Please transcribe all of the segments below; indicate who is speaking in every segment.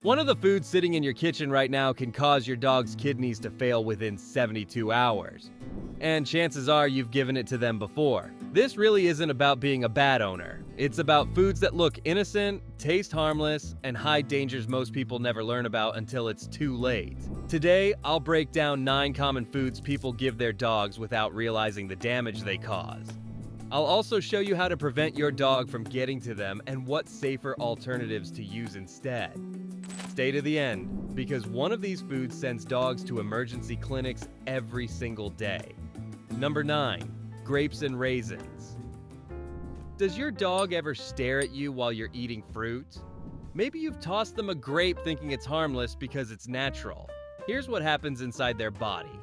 Speaker 1: One of the foods sitting in your kitchen right now can cause your dog's kidneys to fail within 72 hours. And chances are you've given it to them before. This really isn't about being a bad owner. It's about foods that look innocent, taste harmless, and hide dangers most people never learn about until it's too late. Today, I'll break down 9 common foods people give their dogs without realizing the damage they cause. I'll also show you how to prevent your dog from getting to them and what safer alternatives to use instead. Stay to the end, because one of these foods sends dogs to emergency clinics every single day. Number 9. Grapes and raisins. Does your dog ever stare at you while you're eating fruit? Maybe you've tossed them a grape thinking it's harmless because it's natural. Here's what happens inside their body.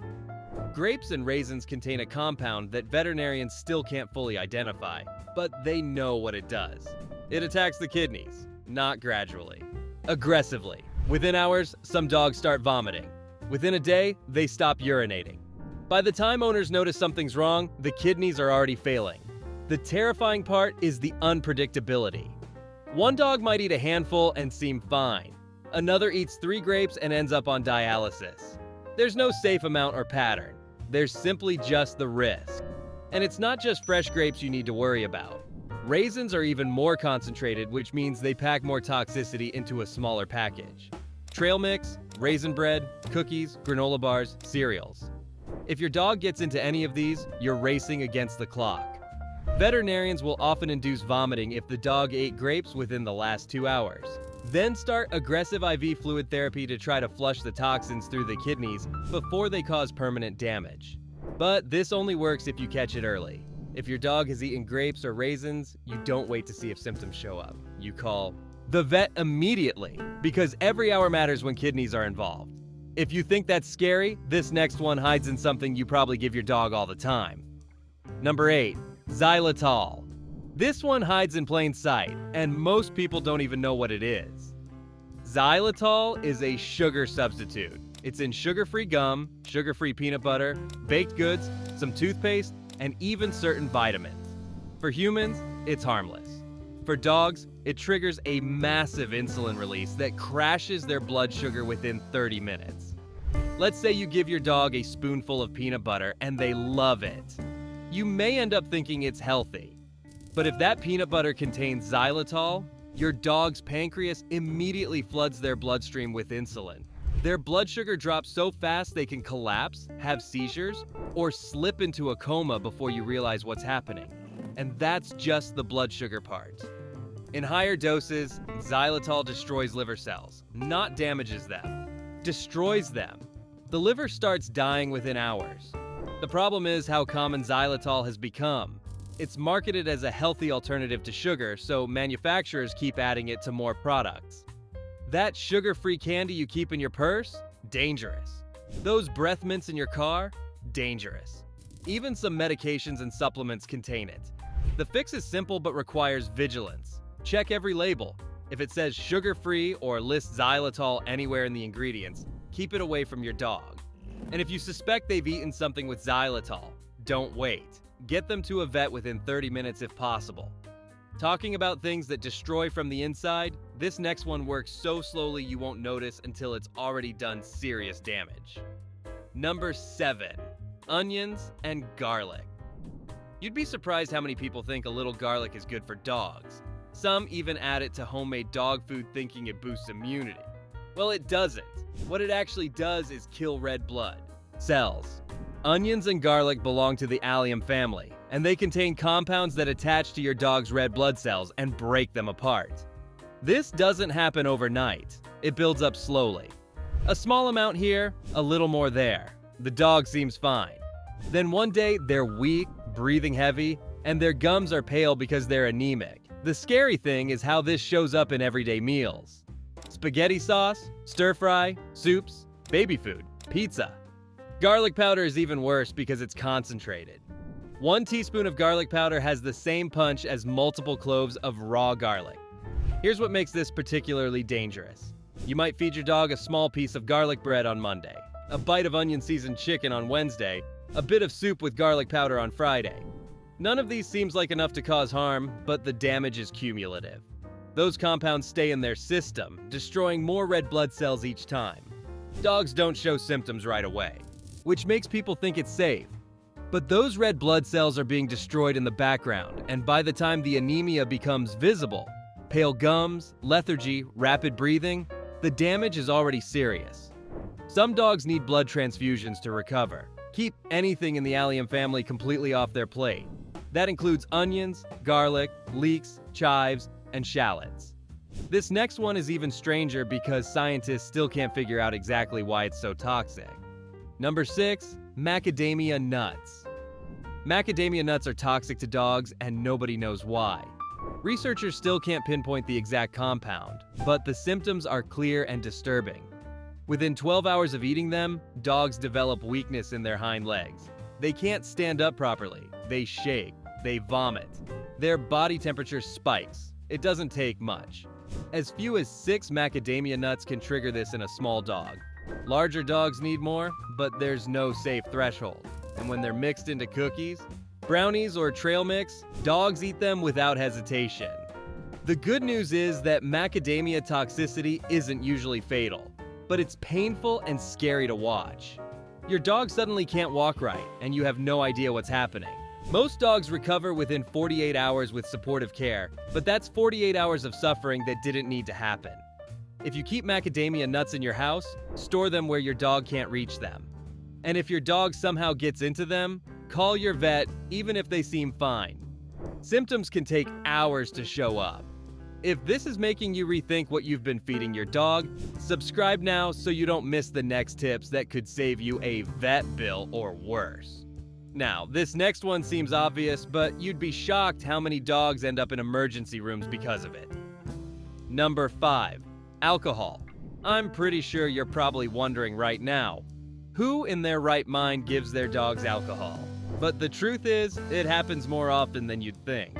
Speaker 1: Grapes and raisins contain a compound that veterinarians still can't fully identify, but they know what it does. It attacks the kidneys, not gradually. Aggressively. Within hours, some dogs start vomiting. Within a day, they stop urinating. By the time owners notice something's wrong, the kidneys are already failing. The terrifying part is the unpredictability. One dog might eat a handful and seem fine. Another eats 3 grapes and ends up on dialysis. There's no safe amount or pattern. There's simply just the risk. And it's not just fresh grapes you need to worry about. Raisins are even more concentrated, which means they pack more toxicity into a smaller package. Trail mix, raisin bread, cookies, granola bars, cereals. If your dog gets into any of these, you're racing against the clock. Veterinarians will often induce vomiting if the dog ate grapes within the last 2 hours. Then start aggressive IV fluid therapy to try to flush the toxins through the kidneys before they cause permanent damage. But this only works if you catch it early. If your dog has eaten grapes or raisins, you don't wait to see if symptoms show up. You call the vet immediately, because every hour matters when kidneys are involved. If you think that's scary, this next one hides in something you probably give your dog all the time. Number 8. Xylitol. This one hides in plain sight, and most people don't even know what it is. Xylitol is a sugar substitute. It's in sugar-free gum, sugar-free peanut butter, baked goods, some toothpaste, and even certain vitamins. For humans, it's harmless. For dogs, it triggers a massive insulin release that crashes their blood sugar within 30 minutes. Let's say you give your dog a spoonful of peanut butter and they love it. You may end up thinking it's healthy. But if that peanut butter contains xylitol, your dog's pancreas immediately floods their bloodstream with insulin. Their blood sugar drops so fast they can collapse, have seizures, or slip into a coma before you realize what's happening. And that's just the blood sugar part. In higher doses, xylitol destroys liver cells, not damages them. Destroys them. The liver starts dying within hours. The problem is how common xylitol has become. It's marketed as a healthy alternative to sugar, so manufacturers keep adding it to more products. That sugar-free candy you keep in your purse? Dangerous. Those breath mints in your car? Dangerous. Even some medications and supplements contain it. The fix is simple but requires vigilance. Check every label. If it says sugar-free or lists xylitol anywhere in the ingredients, keep it away from your dog. And if you suspect they've eaten something with xylitol, don't wait. Get them to a vet within 30 minutes if possible. Talking about things that destroy from the inside, this next one works so slowly you won't notice until it's already done serious damage. Number 7. Onions and garlic. You'd be surprised how many people think a little garlic is good for dogs. Some even add it to homemade dog food thinking it boosts immunity. Well, it doesn't. What it actually does is kill red blood cells. Onions and garlic belong to the allium family, and they contain compounds that attach to your dog's red blood cells and break them apart. This doesn't happen overnight. It builds up slowly. A small amount here, a little more there. The dog seems fine. Then one day, they're weak, breathing heavy, and their gums are pale because they're anemic. The scary thing is how this shows up in everyday meals. Spaghetti sauce, stir fry, soups, baby food, pizza. Garlic powder is even worse because it's concentrated. 1 teaspoon of garlic powder has the same punch as multiple cloves of raw garlic. Here's what makes this particularly dangerous. You might feed your dog a small piece of garlic bread on Monday, a bite of onion-seasoned chicken on Wednesday, a bit of soup with garlic powder on Friday. None of these seems like enough to cause harm, but the damage is cumulative. Those compounds stay in their system, destroying more red blood cells each time. Dogs don't show symptoms right away, which makes people think it's safe. But those red blood cells are being destroyed in the background, and by the time the anemia becomes visible, pale gums, lethargy, rapid breathing, the damage is already serious. Some dogs need blood transfusions to recover. Keep anything in the allium family completely off their plate. That includes onions, garlic, leeks, chives, and shallots. This next one is even stranger because scientists still can't figure out exactly why it's so toxic. Number 6, macadamia nuts. Macadamia nuts are toxic to dogs and nobody knows why. Researchers still can't pinpoint the exact compound, but the symptoms are clear and disturbing. Within 12 hours of eating them, dogs develop weakness in their hind legs. They can't stand up properly, they shake, they vomit. Their body temperature spikes. It doesn't take much. As few as 6 macadamia nuts can trigger this in a small dog. Larger dogs need more, but there's no safe threshold. And when they're mixed into cookies, brownies, or trail mix, dogs eat them without hesitation. The good news is that macadamia toxicity isn't usually fatal, but it's painful and scary to watch. Your dog suddenly can't walk right, and you have no idea what's happening. Most dogs recover within 48 hours with supportive care, but that's 48 hours of suffering that didn't need to happen. If you keep macadamia nuts in your house, store them where your dog can't reach them. And if your dog somehow gets into them, call your vet even if they seem fine. Symptoms can take hours to show up. If this is making you rethink what you've been feeding your dog, subscribe now so you don't miss the next tips that could save you a vet bill or worse. Now, this next one seems obvious, but you'd be shocked how many dogs end up in emergency rooms because of it. Number 5, alcohol. I'm pretty sure you're probably wondering right now, who in their right mind gives their dogs alcohol? But the truth is, it happens more often than you'd think.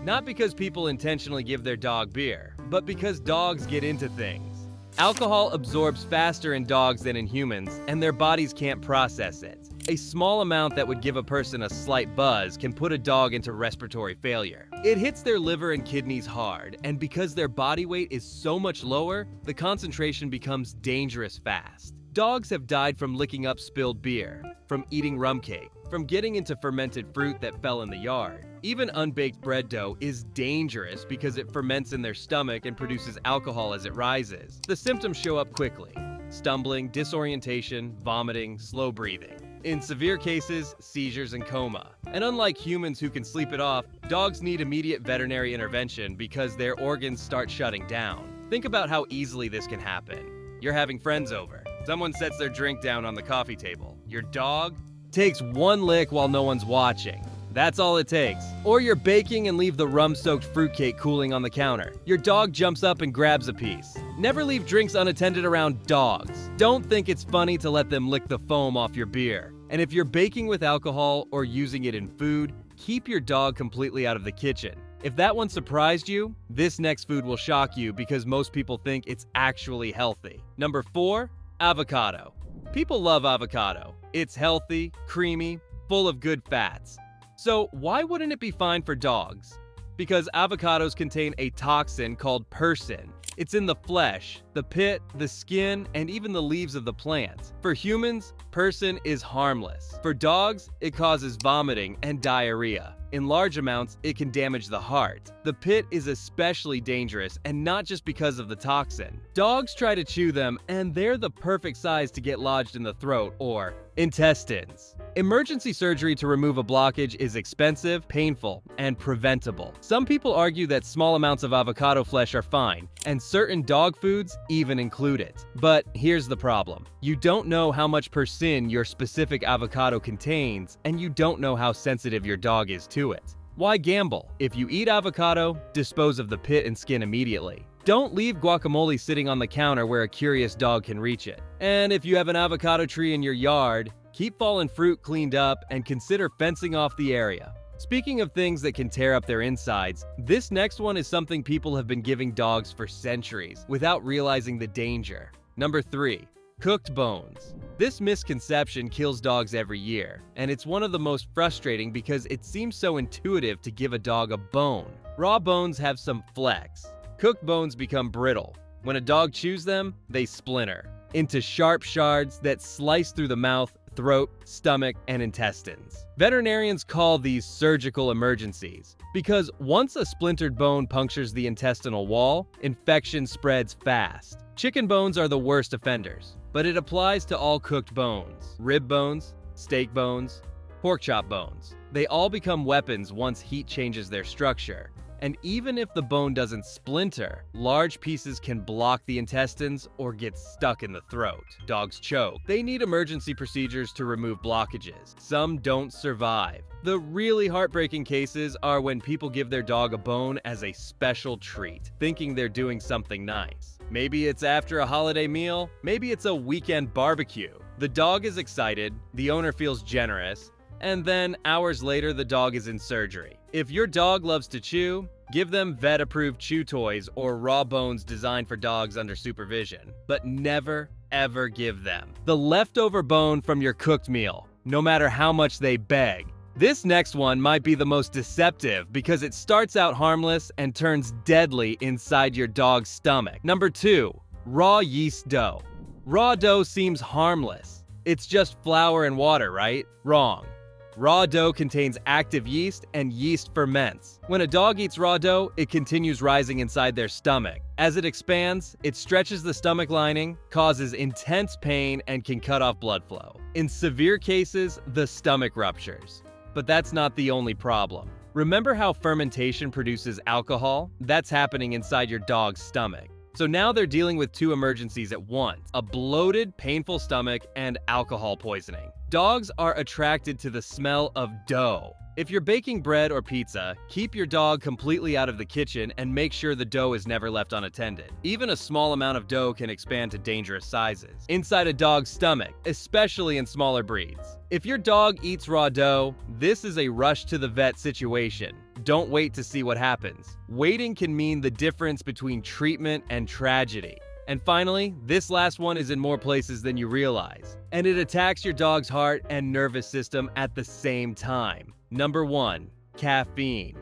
Speaker 1: Not because people intentionally give their dog beer, but because dogs get into things. Alcohol absorbs faster in dogs than in humans, and their bodies can't process it. A small amount that would give a person a slight buzz can put a dog into respiratory failure. It hits their liver and kidneys hard, and because their body weight is so much lower, the concentration becomes dangerous fast. Dogs have died from licking up spilled beer, from eating rum cake, from getting into fermented fruit that fell in the yard. Even unbaked bread dough is dangerous because it ferments in their stomach and produces alcohol as it rises. The symptoms show up quickly: stumbling, disorientation, vomiting, slow breathing. In severe cases, seizures and coma. And unlike humans who can sleep it off, dogs need immediate veterinary intervention because their organs start shutting down. Think about how easily this can happen. You're having friends over. Someone sets their drink down on the coffee table. Your dog takes one lick while no one's watching. That's all it takes. Or you're baking and leave the rum-soaked fruitcake cooling on the counter. Your dog jumps up and grabs a piece. Never leave drinks unattended around dogs. Don't think it's funny to let them lick the foam off your beer. And if you're baking with alcohol or using it in food, keep your dog completely out of the kitchen. If that one surprised you, this next food will shock you because most people think it's actually healthy. Number 4, avocado. People love avocado. It's healthy, creamy, full of good fats. So why wouldn't it be fine for dogs? Because avocados contain a toxin called persin. It's in the flesh, the pit, the skin, and even the leaves of the plant. For humans, persin is harmless. For dogs, it causes vomiting and diarrhea. In large amounts, it can damage the heart. The pit is especially dangerous, and not just because of the toxin. Dogs try to chew them, and they're the perfect size to get lodged in the throat or intestines. Emergency surgery to remove a blockage is expensive, painful, and preventable. Some people argue that small amounts of avocado flesh are fine, and certain dog foods even include it. But here's the problem. You don't know how much persin your specific avocado contains, and you don't know how sensitive your dog is to it. Why gamble? If you eat avocado, dispose of the pit and skin immediately. Don't leave guacamole sitting on the counter where a curious dog can reach it. And if you have an avocado tree in your yard, keep fallen fruit cleaned up and consider fencing off the area. Speaking of things that can tear up their insides, this next one is something people have been giving dogs for centuries without realizing the danger. Number 3, cooked bones. This misconception kills dogs every year, and it's one of the most frustrating because it seems so intuitive to give a dog a bone. Raw bones have some flex, Cooked bones become brittle. When a dog chews them, they splinter into sharp shards that slice through the mouth, throat, stomach, and intestines. Veterinarians call these surgical emergencies because once a splintered bone punctures the intestinal wall, infection spreads fast. Chicken bones are the worst offenders, but it applies to all cooked bones. Rib bones, steak bones, pork chop bones. They all become weapons once heat changes their structure. And even if the bone doesn't splinter, large pieces can block the intestines or get stuck in the throat. Dogs choke. They need emergency procedures to remove blockages. Some don't survive. The really heartbreaking cases are when people give their dog a bone as a special treat, thinking they're doing something nice. Maybe it's after a holiday meal, maybe it's a weekend barbecue. The dog is excited, the owner feels generous, and then hours later the dog is in surgery. If your dog loves to chew, give them vet-approved chew toys or raw bones designed for dogs under supervision. But never, ever give them the leftover bone from your cooked meal, no matter how much they beg. This next one might be the most deceptive because it starts out harmless and turns deadly inside your dog's stomach. Number 2, raw yeast dough. Raw dough seems harmless. It's just flour and water, right? Wrong. Raw dough contains active yeast, and yeast ferments. When a dog eats raw dough, it continues rising inside their stomach. As it expands, it stretches the stomach lining, causes intense pain, and can cut off blood flow. In severe cases, the stomach ruptures. But that's not the only problem. Remember how fermentation produces alcohol? That's happening inside your dog's stomach. So now they're dealing with two emergencies at once: a bloated, painful stomach and alcohol poisoning. Dogs are attracted to the smell of dough. If you're baking bread or pizza, keep your dog completely out of the kitchen and make sure the dough is never left unattended. Even a small amount of dough can expand to dangerous sizes inside a dog's stomach, especially in smaller breeds. If your dog eats raw dough, this is a rush to the vet situation. Don't wait to see what happens. Waiting can mean the difference between treatment and tragedy. And finally, this last one is in more places than you realize, and it attacks your dog's heart and nervous system at the same time. Number 1, caffeine.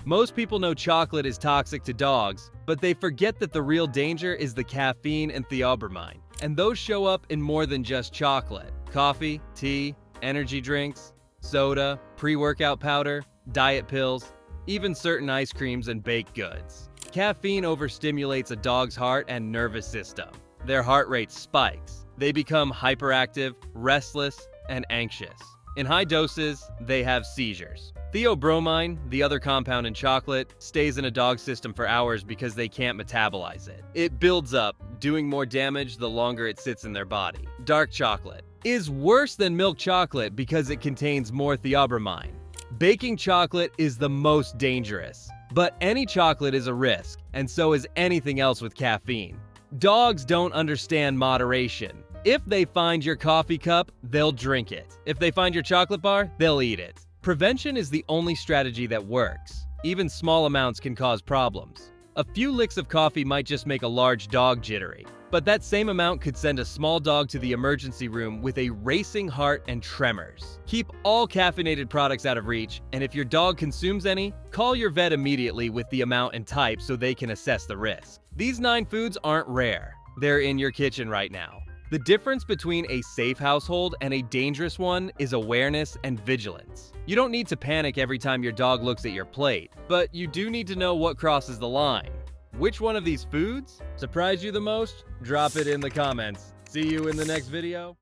Speaker 1: Most people know chocolate is toxic to dogs, but they forget that the real danger is the caffeine and theobromine, and those show up in more than just chocolate. Coffee, tea, energy drinks, soda, pre-workout powder, diet pills, even certain ice creams and baked goods. Caffeine overstimulates a dog's heart and nervous system. Their heart rate spikes. They become hyperactive, restless, and anxious. In high doses, they have seizures. Theobromine, the other compound in chocolate, stays in a dog's system for hours because they can't metabolize it. It builds up, doing more damage the longer it sits in their body. Dark chocolate is worse than milk chocolate because it contains more theobromine. Baking chocolate is the most dangerous. But any chocolate is a risk, and so is anything else with caffeine. Dogs don't understand moderation. If they find your coffee cup, they'll drink it. If they find your chocolate bar, they'll eat it. Prevention is the only strategy that works. Even small amounts can cause problems. A few licks of coffee might just make a large dog jittery, but that same amount could send a small dog to the emergency room with a racing heart and tremors. Keep all caffeinated products out of reach, and if your dog consumes any, call your vet immediately with the amount and type so they can assess the risk. These 9 foods aren't rare. They're in your kitchen right now. The difference between a safe household and a dangerous one is awareness and vigilance. You don't need to panic every time your dog looks at your plate, but you do need to know what crosses the line. Which one of these foods surprised you the most? Drop it in the comments. See you in the next video.